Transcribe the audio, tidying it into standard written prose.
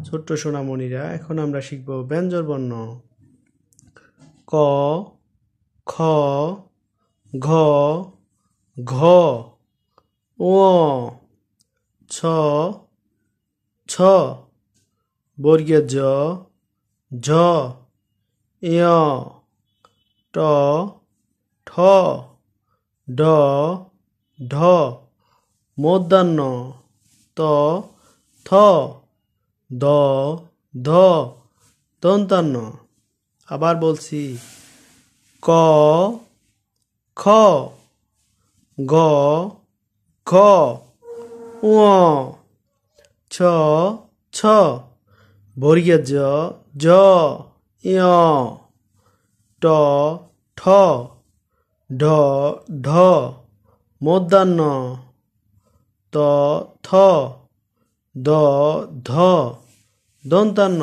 ছোট্ট সোনামণিরা, এখন আমরা শিখব ব্যঞ্জন বর্ণ। ক, খ, ঘ, ঘ, ঙ, ছ, ছ, বর্গীয় জ, ঝ, ঞ, ট, ঠ, ড, ঢ, মূর্ধন্য ত, থ, দ, ধ, দন্তান্ন। আবার বলছি, ক, খ, গ, ঘ, ঙ, ছ, ছ, বর্গীয় জ, ঝ, ঞ, ট, ঠ, ঢ, ঢ, মূর্ধন্য ত, থ, দ, ধ, দন্তান্ন।